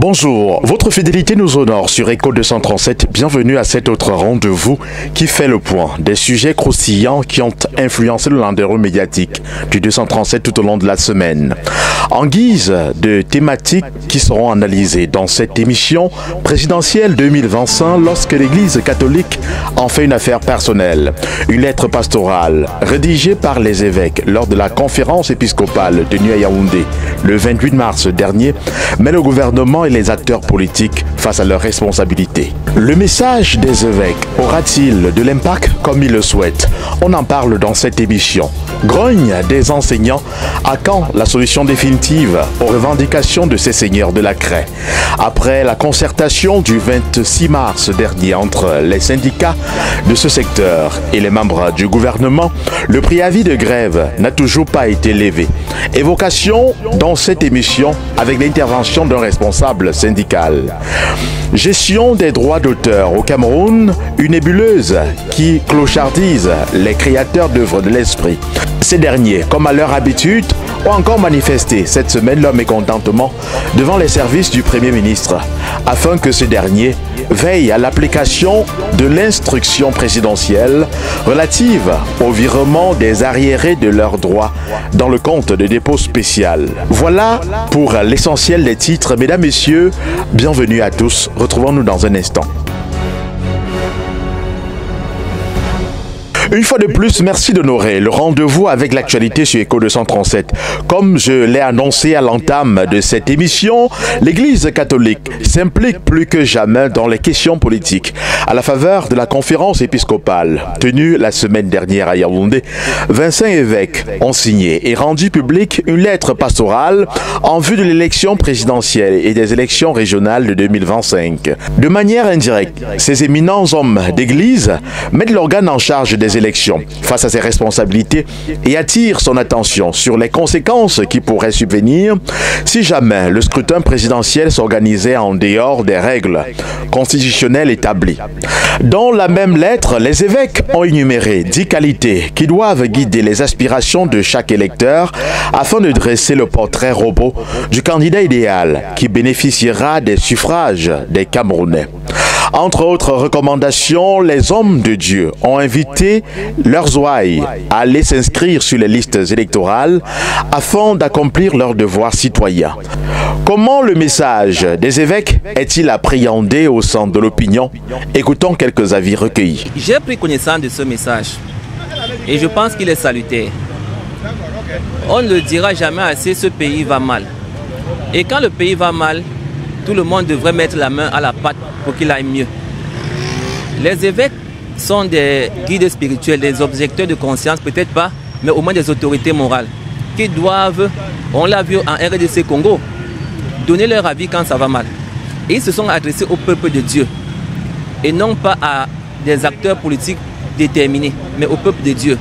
Bonjour, votre fidélité nous honore sur Écho 237. Bienvenue à cet autre rendez-vous qui fait le point des sujets croustillants qui ont influencé le landerneau médiatique du 237 tout au long de la semaine. En guise de thématiques qui seront analysées dans cette émission présidentielle 2025 lorsque l'Église catholique en fait une affaire personnelle. Une lettre pastorale rédigée par les évêques lors de la conférence épiscopale tenue à Yaoundé le 28 mars dernier met le gouvernement et les acteurs politiques face à leurs responsabilités. Le message des évêques aura-t-il de l'impact comme ils le souhaitent? On en parle dans cette émission. Grogne des enseignants, à quand la solution définitive aux revendications de ces seigneurs de la craie? Après la concertation du 26 mars dernier entre les syndicats de ce secteur et les membres du gouvernement, le préavis de grève n'a toujours pas été levé. Évocation dans cette émission avec l'intervention d'un responsable syndical. Gestion des droits d'auteur au Cameroun, une nébuleuse qui clochardise les créateurs d'œuvres de l'esprit. Ces derniers, comme à leur habitude, ont encore manifesté cette semaine leur mécontentement devant les services du Premier ministre, afin que ce dernier veille à l'application de l'instruction présidentielle relative au virement des arriérés de leurs droits dans le compte de dépôt spécial. Voilà pour l'essentiel des titres. Mesdames, Messieurs, bienvenue à tous. Retrouvons-nous dans un instant. Une fois de plus, merci d'honorer le rendez-vous avec l'actualité sur Écho 237. Comme je l'ai annoncé à l'entame de cette émission, l'Église catholique s'implique plus que jamais dans les questions politiques. À la faveur de la conférence épiscopale tenue la semaine dernière à Yaoundé, 25 évêques ont signé et rendu publique une lettre pastorale en vue de l'élection présidentielle et des élections régionales de 2025. De manière indirecte, ces éminents hommes d'Église mettent l'organe en charge des élections face à ses responsabilités et attire son attention sur les conséquences qui pourraient subvenir si jamais le scrutin présidentiel s'organisait en dehors des règles constitutionnelles établies. Dans la même lettre, les évêques ont énuméré 10 qualités qui doivent guider les aspirations de chaque électeur afin de dresser le portrait robot du candidat idéal qui bénéficiera des suffrages des Camerounais. Entre autres recommandations, les hommes de Dieu ont invité leurs ouailles à aller s'inscrire sur les listes électorales afin d'accomplir leurs devoirs citoyens. Comment le message des évêques est-il appréhendé au sein de l'opinion? Écoutons quelques avis recueillis. J'ai pris connaissance de ce message et je pense qu'il est salutaire. On ne le dira jamais assez, ce pays va mal. Et quand le pays va mal, tout le monde devrait mettre la main à la pâte pour qu'il aille mieux. Les évêques sont des guides spirituels, des objecteurs de conscience, peut-être pas, mais au moins des autorités morales, qui doivent, on l'a vu en RDC Congo, donner leur avis quand ça va mal. Et ils se sont adressés au peuple de Dieu, et non pas à des acteurs politiques déterminés, mais au peuple de Dieu,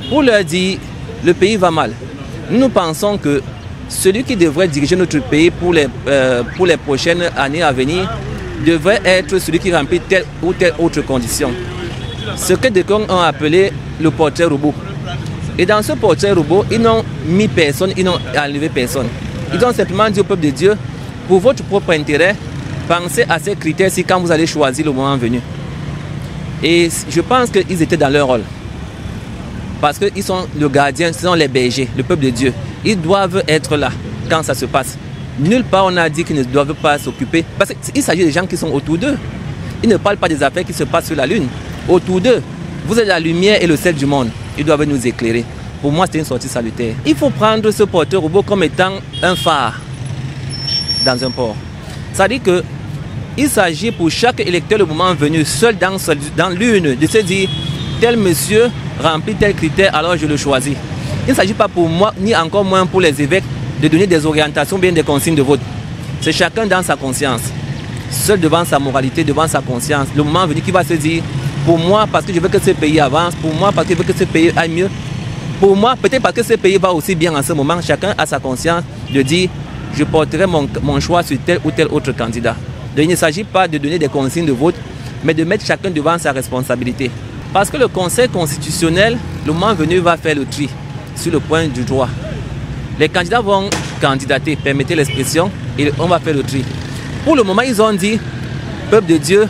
pour leur dire, le pays va mal. Nous pensons que celui qui devrait diriger notre pays pour les prochaines années à venir devrait être celui qui remplit telle ou telle autre condition. Ce que des gens ont appelé le portrait robot. Et dans ce portrait robot, ils n'ont mis personne, ils n'ont enlevé personne. Ils ont simplement dit au peuple de Dieu, pour votre propre intérêt, pensez à ces critères-ci quand vous allez choisir le moment venu. Et je pense qu'ils étaient dans leur rôle. Parce qu'ils sont le gardien, ce sont les bergers, le peuple de Dieu. Ils doivent être là quand ça se passe. Nulle part on a dit qu'ils ne doivent pas s'occuper. Parce qu'il s'agit des gens qui sont autour d'eux. Ils ne parlent pas des affaires qui se passent sur la lune. Autour d'eux, vous êtes la lumière et le sel du monde. Ils doivent nous éclairer. Pour moi, c'est une sortie salutaire. Il faut prendre ce porteur robot comme étant un phare dans un port. Ça dit que il s'agit pour chaque électeur le moment venu, seul dans l'une, de se dire tel monsieur remplit tel critère, alors je le choisis. Il ne s'agit pas pour moi, ni encore moins pour les évêques, de donner des orientations, bien des consignes de vote. C'est chacun dans sa conscience, seul devant sa moralité, devant sa conscience. Le moment venu qui va se dire, pour moi, parce que je veux que ce pays avance, pour moi, parce que je veux que ce pays aille mieux, pour moi, peut-être parce que ce pays va aussi bien en ce moment, chacun a sa conscience de dire, je porterai mon choix sur tel ou tel autre candidat. Donc, il ne s'agit pas de donner des consignes de vote, mais de mettre chacun devant sa responsabilité. Parce que le Conseil constitutionnel, le moment venu, va faire le tri sur le point du droit. Les candidats vont candidater, permettez l'expression, et on va faire le tri. Pour le moment, ils ont dit, peuple de Dieu,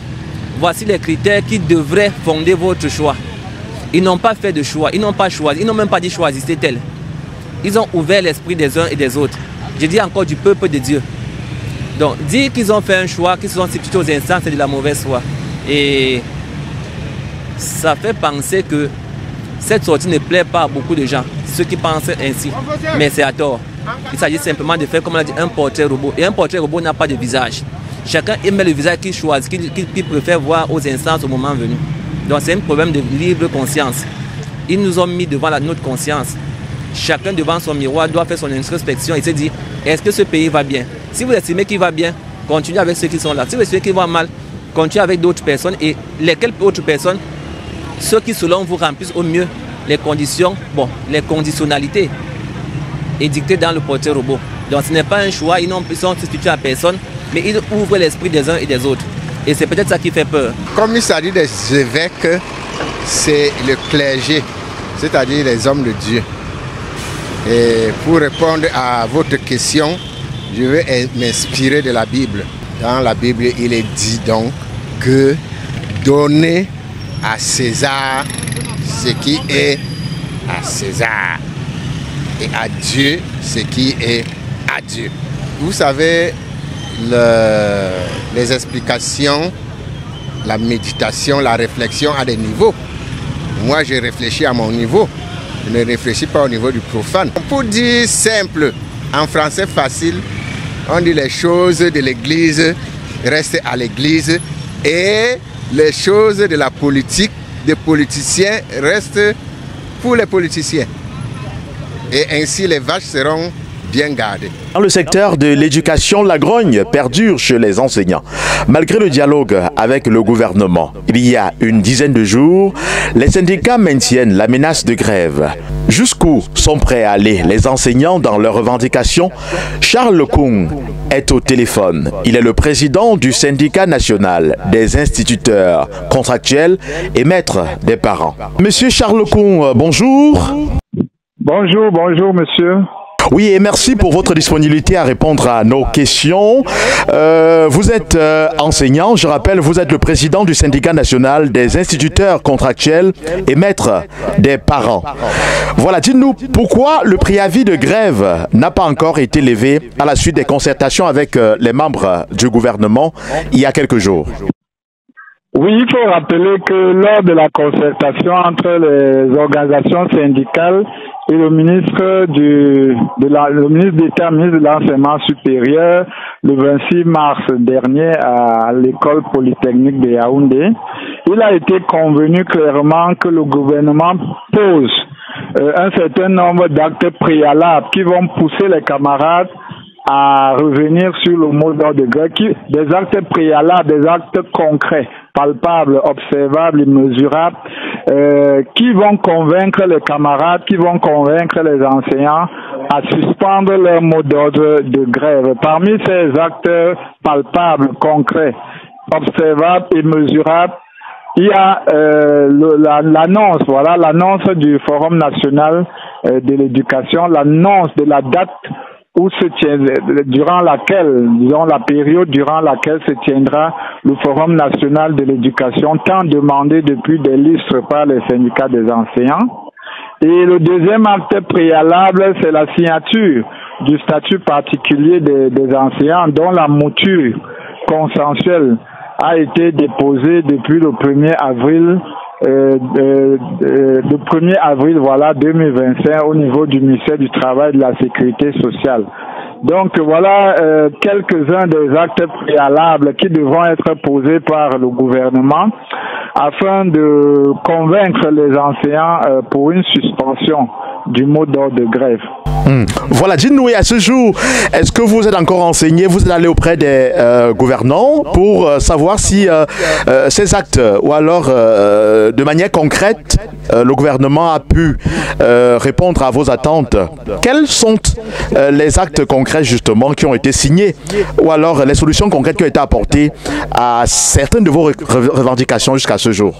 voici les critères qui devraient fonder votre choix. Ils n'ont pas fait de choix, ils n'ont pas choisi, ils n'ont même pas dit choisissez tel. Ils ont ouvert l'esprit des uns et des autres. Je dis encore du peuple de Dieu. Donc, dire qu'ils ont fait un choix, qu'ils se sont substitués aux instants, c'est de la mauvaise foi. Et ça fait penser que cette sortie ne plaît pas à beaucoup de gens, ceux qui pensent ainsi. Mais c'est à tort. Il s'agit simplement de faire, comme on l'a dit, un portrait robot. Et un portrait robot n'a pas de visage. Chacun aime le visage qu'il choisit, qu'il préfère voir aux instances au moment venu. Donc c'est un problème de libre conscience. Ils nous ont mis devant notre conscience. Chacun devant son miroir doit faire son introspection et se dire, est-ce que ce pays va bien? Si vous estimez qu'il va bien, continuez avec ceux qui sont là. Si vous estimez qu'il va mal, continuez avec d'autres personnes. Et lesquelles autres personnes? Ceux qui selon vous remplissent au mieux les conditions, les conditionnalités édictées dans le portrait robot. Donc ce n'est pas un choix, ils sont substitués à personne, mais ils ouvrent l'esprit des uns et des autres. Et c'est peut-être ça qui fait peur. Comme il s'agit des évêques, c'est le clergé, c'est-à-dire les hommes de Dieu. Et pour répondre à votre question, je vais m'inspirer de la Bible. Dans la Bible, il est dit donc que donner à César ce qui est à César et à Dieu ce qui est à Dieu. Vous savez, les explications, la méditation, la réflexion à des niveaux. Moi, je réfléchis à mon niveau. Je ne réfléchis pas au niveau du profane. Pour dire simple, en français facile, on dit les choses de l'église restent à l'église et les choses de la politique, des politiciens restent pour les politiciens. Et ainsi les vaches seront bien gardées. Dans le secteur de l'éducation, la grogne perdure chez les enseignants. Malgré le dialogue avec le gouvernement, il y a une dizaine de jours, les syndicats maintiennent la menace de grève. Jusqu'où sont prêts à aller les enseignants dans leurs revendications? Charles Lecung est au téléphone. Il est le président du syndicat national des instituteurs contractuels et maîtres des parents. Monsieur Charles Lecung, bonjour. Bonjour monsieur. Oui, et merci pour votre disponibilité à répondre à nos questions. Vous êtes enseignant, je rappelle, vous êtes le président du syndicat national des instituteurs contractuels et maîtres des parents. Voilà, dites-nous pourquoi le préavis de grève n'a pas encore été levé à la suite des concertations avec les membres du gouvernement il y a quelques jours. Oui, il faut rappeler que lors de la concertation entre les organisations syndicales et le ministre d'État, ministre de l'Enseignement supérieur, le 26 mars dernier à l'école polytechnique de Yaoundé, il a été convenu clairement que le gouvernement pose un certain nombre d'actes préalables qui vont pousser les camarades à revenir sur le mot d'ordre de grève, des actes préalables, des actes concrets, palpables, observables et mesurables, qui vont convaincre les camarades, qui vont convaincre les enseignants à suspendre leur mot d'ordre de grève. Parmi ces actes palpables, concrets, observables et mesurables, il y a l'annonce du Forum national de l'éducation, l'annonce de la date où se tient, durant laquelle, disons la période durant laquelle se tiendra le Forum national de l'éducation, tant demandé depuis des lustres par les syndicats des enseignants. Et le deuxième acte préalable, c'est la signature du statut particulier des enseignants, dont la mouture consensuelle a été déposée depuis le 1er avril. Le 1er avril 2025 au niveau du ministère du Travail et de la Sécurité sociale. Donc voilà quelques-uns des actes préalables qui devront être posés par le gouvernement afin de convaincre les enseignants pour une suspension du mot d'ordre de grève. Voilà, dites-nous, à ce jour, est-ce que vous êtes encore enseigné, vous êtes allé auprès des gouvernants pour savoir si ces actes, ou alors de manière concrète, le gouvernement a pu répondre à vos attentes? Quels sont les actes concrets justement qui ont été signés, ou alors les solutions concrètes qui ont été apportées à certaines de vos revendications jusqu'à ce jour?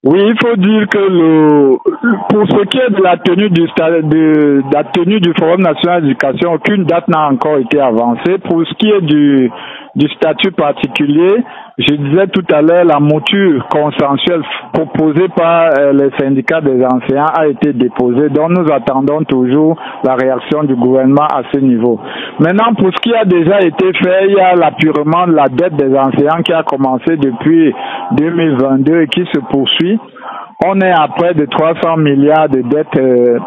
Oui, il faut dire que pour ce qui est de la tenue du Forum national d'éducation, aucune date n'a encore été avancée. Pour ce qui est du statut particulier, je disais tout à l'heure, la mouture consensuelle proposée par les syndicats des enseignants a été déposée, donc nous attendons toujours la réaction du gouvernement à ce niveau. Maintenant, pour ce qui a déjà été fait, il y a l'apurement de la dette des enseignants qui a commencé depuis 2022 et qui se poursuit. On est à près de 300 milliards de dettes,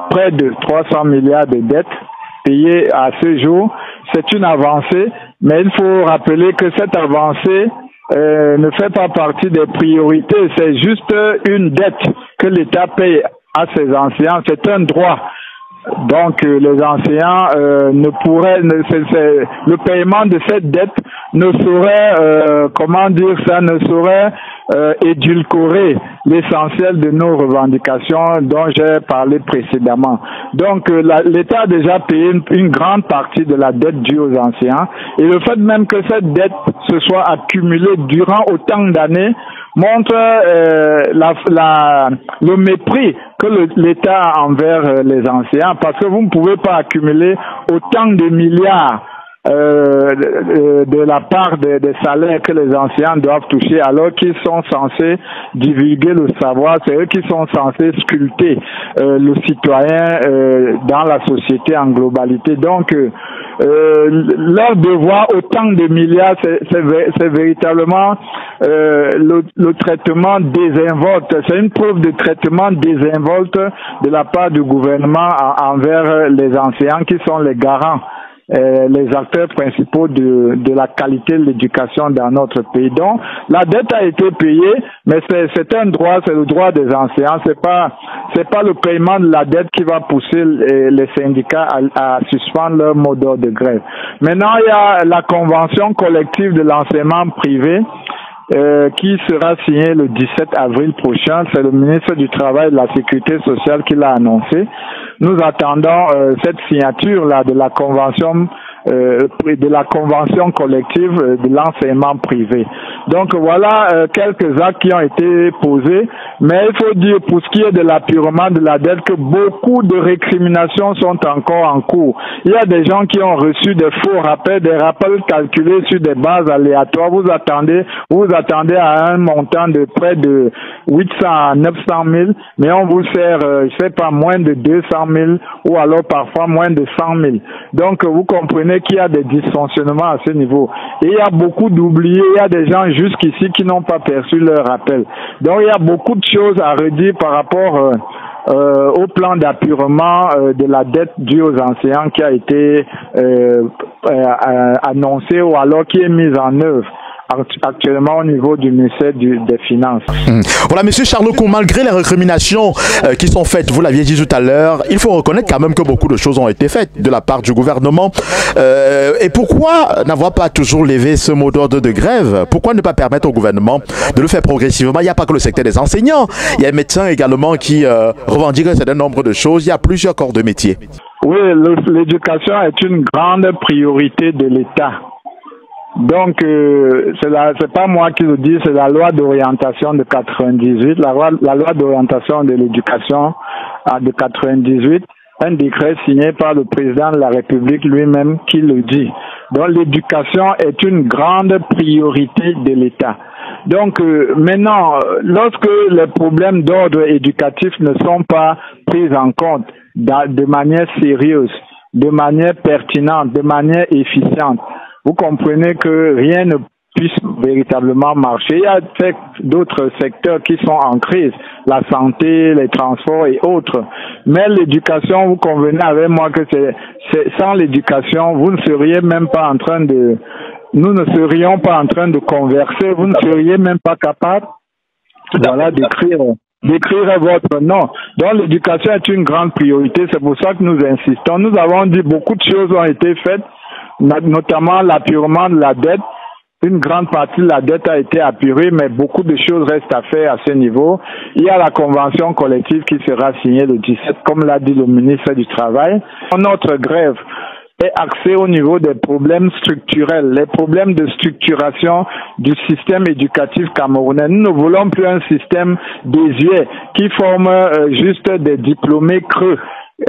près de 300 milliards de dettes payées à ce jour. C'est une avancée, mais il faut rappeler que cette avancée ne fait pas partie des priorités. C'est juste une dette que l'État paye à ses enseignants. C'est un droit. Donc les enseignants ne pourraient, le paiement de cette dette ne saurait, ne saurait édulcorer l'essentiel de nos revendications dont j'ai parlé précédemment. Donc l'État a déjà payé une grande partie de la dette due aux enseignants, et le fait même que cette dette se soit accumulée durant autant d'années montre le mépris que l'État a envers les enseignants, parce que vous ne pouvez pas accumuler autant de milliards de la part des salaires que les enseignants doivent toucher, alors qu'ils sont censés divulguer le savoir. C'est eux qui sont censés sculpter le citoyen dans la société en globalité. Donc leur devoir autant de milliards, c'est véritablement le traitement désinvolte. C'est une preuve de traitement désinvolte de la part du gouvernement envers les enseignants qui sont les garants, les acteurs principaux de la qualité de l'éducation dans notre pays. Donc, la dette a été payée, mais c'est un droit, c'est le droit des enseignants. C'est pas le paiement de la dette qui va pousser les syndicats à suspendre leur mot d'ordre de grève. Maintenant, il y a la convention collective de l'enseignement privé qui sera signée le 17 avril prochain. C'est le ministre du Travail et de la Sécurité sociale qui l'a annoncé. Nous attendons cette signature-là de la convention collective de l'enseignement privé. Donc voilà quelques actes qui ont été posés, mais il faut dire pour ce qui est de l'apurement de la dette que beaucoup de récriminations sont encore en cours. Il y a des gens qui ont reçu des faux rappels, des rappels calculés sur des bases aléatoires. Vous attendez à un montant de près de 800 à 900 000, mais on vous sert, pas moins de 200 000 ou alors parfois moins de 100 000. Donc vous comprenez qu'il y a des dysfonctionnements à ce niveau. Et il y a beaucoup d'oubliés, il y a des gens jusqu'ici qui n'ont pas perçu leur rappel. Donc il y a beaucoup de choses à redire par rapport au plan d'apurement de la dette due aux enseignants qui a été annoncé ou alors qui est mise en œuvre actuellement au niveau du ministère des Finances. Voilà, Monsieur Charles-Loukoum, malgré les récriminations qui sont faites, vous l'aviez dit tout à l'heure, il faut reconnaître quand même que beaucoup de choses ont été faites de la part du gouvernement. Et pourquoi n'avoir pas toujours levé ce mot d'ordre de grève? Pourquoi ne pas permettre au gouvernement de le faire progressivement? Il n'y a pas que le secteur des enseignants, il y a les médecins également qui revendiquent un certain nombre de choses. Il y a plusieurs corps de métier. Oui, l'éducation est une grande priorité de l'État. Donc, c'est pas moi qui le dis, c'est la loi d'orientation de 98, la loi d'orientation de l'éducation de 98, un décret signé par le président de la République lui-même qui le dit. Donc, l'éducation est une grande priorité de l'État. Donc, maintenant, lorsque les problèmes d'ordre éducatif ne sont pas pris en compte de manière sérieuse, de manière pertinente, de manière efficiente, vous comprenez que rien ne puisse véritablement marcher. Il y a d'autres secteurs qui sont en crise, la santé, les transports et autres. Mais l'éducation, vous convenez avec moi que sans l'éducation, nous ne serions pas en train de converser, vous ne seriez même pas capable, d'écrire votre nom. Donc l'éducation est une grande priorité, c'est pour ça que nous insistons. Nous avons dit beaucoup de choses ont été faites, notamment l'apurement de la dette. Une grande partie de la dette a été apurée, mais beaucoup de choses restent à faire à ce niveau. Il y a la convention collective qui sera signée le 17, comme l'a dit le ministre du Travail. Notre grève est axé au niveau des problèmes structurels, les problèmes de structuration du système éducatif camerounais. Nous ne voulons plus un système désuet qui forme juste des diplômés creux,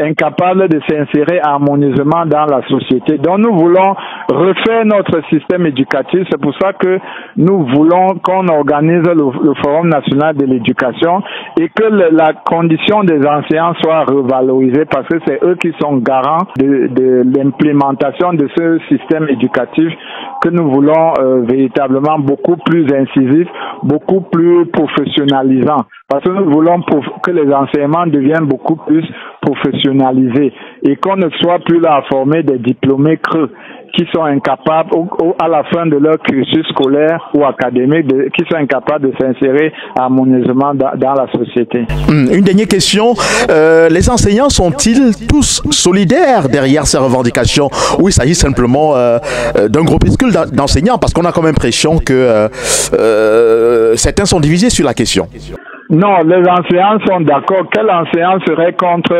incapables de s'insérer harmonieusement dans la société. Donc nous voulons refaire notre système éducatif. C'est pour ça que nous voulons qu'on organise le Forum national de l'éducation et que la condition des enseignants soit revalorisée parce que c'est eux qui sont garants de l'implémentation de ce système éducatif que nous voulons véritablement beaucoup plus incisif, beaucoup plus professionnalisant. Parce que nous voulons que les enseignements deviennent beaucoup plus professionnalisés et qu'on ne soit plus là à former des diplômés creux qui sont incapables, à la fin de leur cursus scolaire ou académique, qui sont incapables de s'insérer harmonieusement dans la société. Une dernière question. Les enseignants sont-ils tous solidaires derrière ces revendications ou il s'agit simplement d'un groupuscule d'enseignants? Parce qu'on a comme impression que certains sont divisés sur la question. Non, les enseignants sont d'accord. Quel enseignant serait contre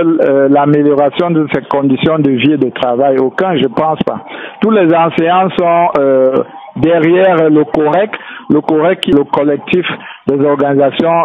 l'amélioration de ces conditions de vie et de travail? Aucun, je pense pas. Tous les enseignants sont derrière le COREC qui est le collectif des organisations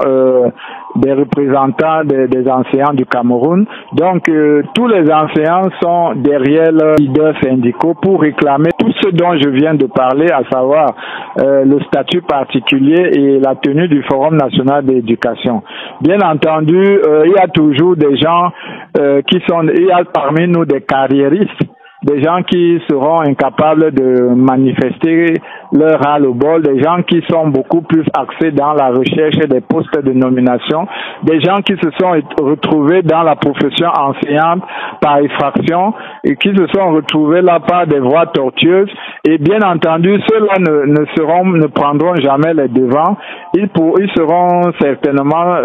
des représentants des enseignants du Cameroun. Donc, tous les enseignants sont derrière leurs leaders syndicaux pour réclamer tout ce dont je viens de parler, à savoir le statut particulier et la tenue du Forum national d'éducation. Bien entendu, il y a toujours des gens il y a parmi nous des carriéristes, des gens qui seront incapables de manifester leur ras-le-bol, des gens qui sont beaucoup plus axés dans la recherche des postes de nomination, des gens qui se sont retrouvés dans la profession enseignante par effraction et qui se sont retrouvés là par des voies tortueuses. Et bien entendu, ceux-là ne prendront jamais les devants. Ils seront certainement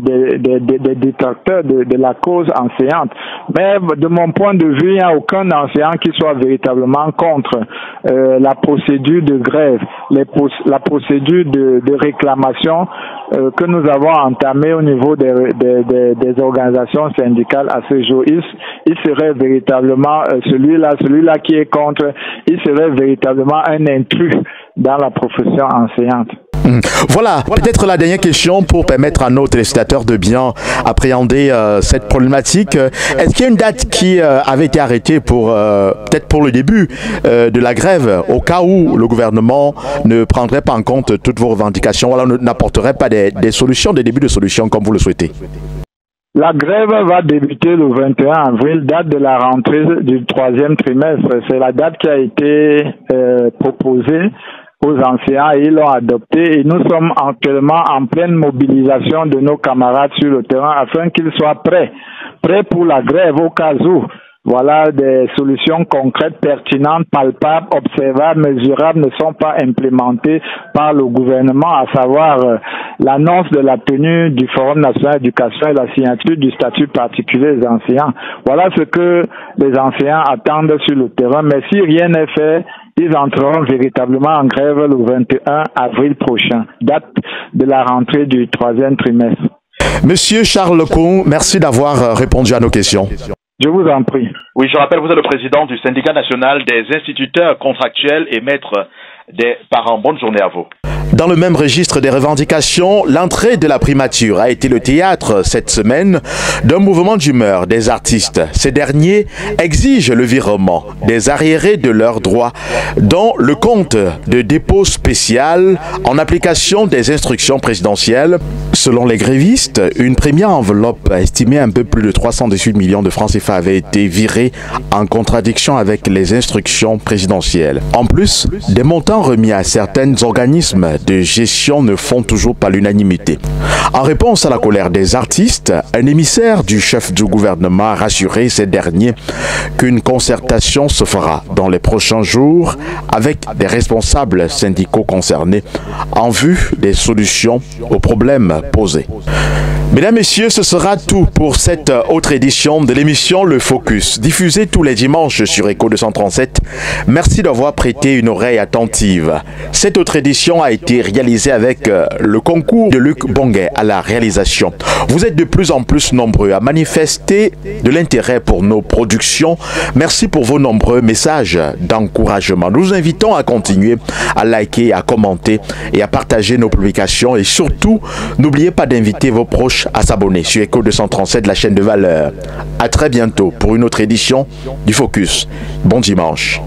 des détracteurs de la cause enseignante. Mais de mon point de vue, il n'y a aucun enseignant qui soit véritablement contre la procédure de grève, la procédure de réclamation que nous avons entamée au niveau des organisations syndicales à ce jour. Il serait véritablement celui-là qui est contre, il serait véritablement un intrus dans la profession enseignante. Voilà, peut-être la dernière question pour permettre à nos téléspectateurs de bien appréhender cette problématique. Est-ce qu'il y a une date qui avait été arrêtée peut-être pour le début de la grève, au cas où le gouvernement ne prendrait pas en compte toutes vos revendications, voilà, n'apporterait pas des solutions, des débuts de solutions comme vous le souhaitez? La grève va débuter le 21 avril, date de la rentrée du 3e trimestre. C'est la date qui a été proposée aux enseignants et ils l'ont adopté et nous sommes actuellement en pleine mobilisation de nos camarades sur le terrain afin qu'ils soient prêts pour la grève au cas où. Voilà, des solutions concrètes, pertinentes, palpables, observables, mesurables ne sont pas implémentées par le gouvernement, à savoir l'annonce de la tenue du Forum national d'éducation et la signature du statut particulier des enseignants. Voilà ce que les enseignants attendent sur le terrain, mais si rien n'est fait, ils entreront véritablement en grève le 21 avril prochain, date de la rentrée du 3e trimestre. Monsieur Charles Lecombe, merci d'avoir répondu à nos questions. Je vous en prie. Oui, je rappelle, vous êtes le président du syndicat national des instituteurs contractuels et maîtres des parents. Bonne journée à vous. Dans le même registre des revendications, l'entrée de la primature a été le théâtre cette semaine d'un mouvement d'humeur des artistes. Ces derniers exigent le virement des arriérés de leurs droits dans le compte de dépôt spécial en application des instructions présidentielles. Selon les grévistes, une première enveloppe estimée à un peu plus de 318 millions de francs CFA avait été virée en contradiction avec les instructions présidentielles. En plus, des montants remis à certains organismes de gestion ne font toujours pas l'unanimité. En réponse à la colère des artistes, un émissaire du chef du gouvernement a rassuré ces derniers qu'une concertation se fera dans les prochains jours avec des responsables syndicaux concernés en vue des solutions aux problèmes posés. Mesdames, Messieurs, ce sera tout pour cette autre édition de l'émission Le Focus, diffusée tous les dimanches sur Echo 237. Merci d'avoir prêté une oreille attentive. Cette autre édition a été réalisée avec le concours de Luc Bonguet à la réalisation. Vous êtes de plus en plus nombreux à manifester de l'intérêt pour nos productions. Merci pour vos nombreux messages d'encouragement. Nous vous invitons à continuer à liker, à commenter et à partager nos publications. Et surtout, n'oubliez pas d'inviter vos proches à s'abonner sur Écho 237, la chaîne de valeur. À très bientôt pour une autre édition du Focus. Bon dimanche.